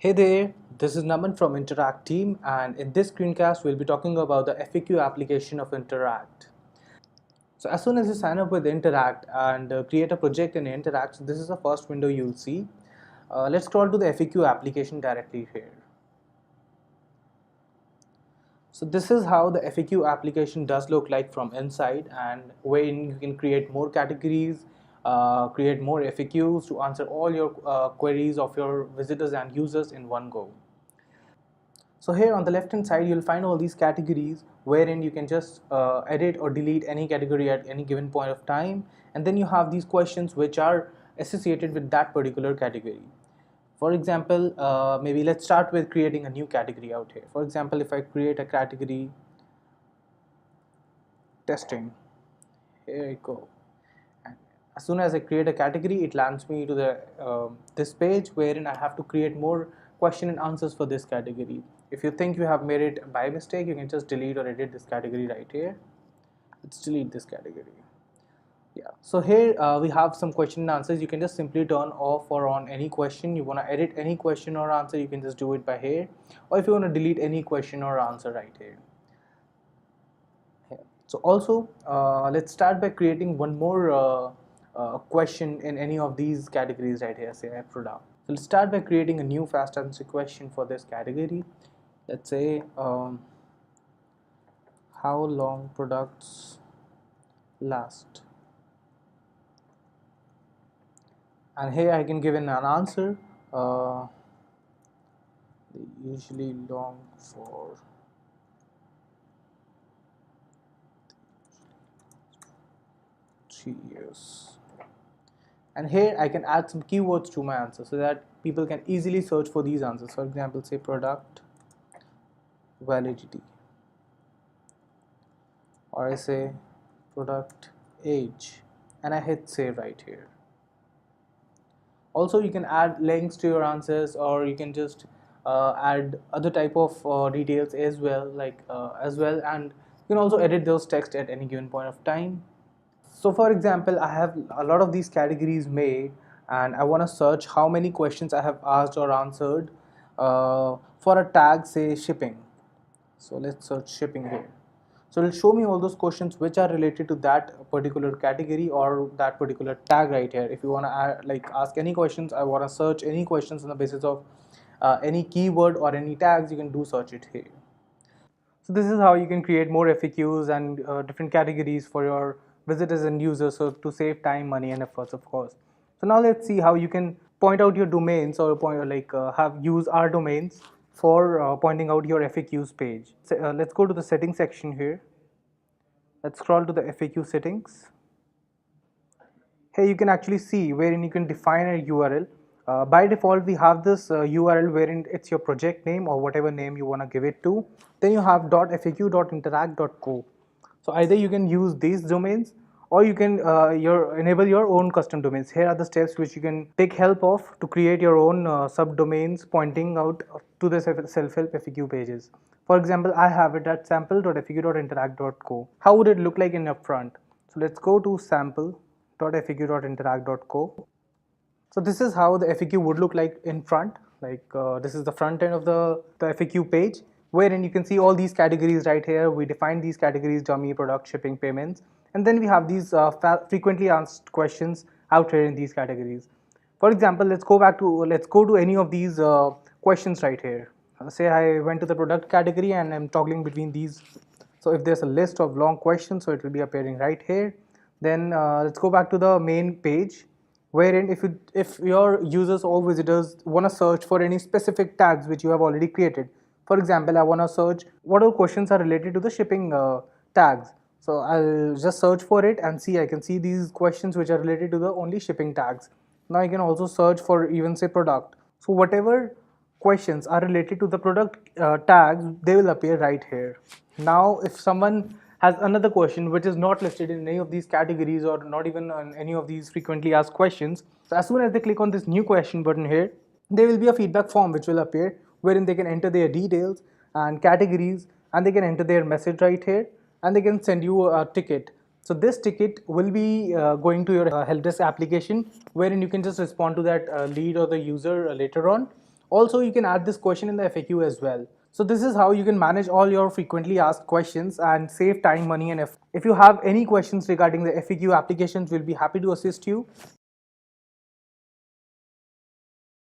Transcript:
Hey there, this is Naman from Interakt team, and in this screencast we'll be talking about the FAQ application of Interakt. So as soon as you sign up with Interakt and create a project in Interakt, so this is the first window you'll see. Let's scroll to the FAQ application directly here. So this is how the FAQ application does look like from inside, and wherein you can create more categories, create more FAQs to answer all your queries of your visitors and users in one go. So here on the left hand side you'll find all these categories wherein you can just edit or delete any category at any given point of time, and then you have these questions which are associated with that particular category. For example, maybe let's start with creating a new category out here. For example, if I create a category testing, here I go. And as soon as I create a category, it lands me to the this page wherein I have to create more question and answers for this category. If you think you have made it by mistake, you can just delete or edit this category right here. Let's delete this category. Yeah, so here we have some question and answers. You can just simply turn off or on any question. You want to edit any question or answer, you can just do it by here. Or if you want to delete any question or answer, right here. So also let's start by creating one more question in any of these categories right here, say product. So let's start by creating a new fast answer question for this category. Let's say how long products last, and here I can give in an answer. They usually long for 3 years. And here I can add some keywords to my answer so that people can easily search for these answers. For example, say product validity, or I say product age, and I hit save right here. Also, you can add links to your answers, or you can just add other type of details as well, and you can also edit those text at any given point of time. So for example, I have a lot of these categories made, and I want to search how many questions I have asked or answered for a tag, say shipping. So let's search shipping here. So it'll show me all those questions which are related to that particular category or that particular tag right here. If you want to ask any questions, I want to search any questions on the basis of any keyword or any tags, you can do search it here. So this is how you can create more FAQs and different categories for your visitors and users, so to save time, money, and efforts, of course. So now let's see how you can point out your domains, or have use our domains for pointing out your FAQs page. So, let's go to the settings section here. Let's scroll to the FAQ settings. Here you can actually see wherein you can define a URL. By default, we have this URL wherein it's your project name or whatever name you want to give it to. Then you have .faq.interact.co. So either you can use these domains, or you can enable your own custom domains. Here are the steps which you can take help of to create your own subdomains pointing out to the self-help FAQ pages. For example, I have it at sample.faq.interact.co. How would it look like in upfront? So let's go to sample.faq.interact.co. So this is how the FAQ would look like in front. This is the front end of the FAQ page, wherein you can see all these categories right here. We define these categories: dummy, product, shipping, payments, and then we have these frequently asked questions out here in these categories. For example, let's go to any of these questions right here. Say I went to the product category and I'm toggling between these. So if there's a list of long questions, so it will be appearing right here. Then let's go back to the main page, wherein if your users or visitors want to search for any specific tags which you have already created. For example, I want to search what all questions are related to the shipping tags. So I'll just search for it and see, I can see these questions which are related to the only shipping tags. Now I can also search for even say product. So whatever questions are related to the product tags, they will appear right here. Now if someone has another question which is not listed in any of these categories or not even on any of these frequently asked questions, so as soon as they click on this new question button here, there will be a feedback form which will appear, wherein they can enter their details and categories, and they can enter their message right here, and they can send you a ticket. So this ticket will be going to your help desk application, wherein you can just respond to that lead or the user later on, Also, you can add this question in the FAQ as well. So this is how you can manage all your frequently asked questions and save time, money and effort. If you have any questions regarding the FAQ applications, we'll be happy to assist you.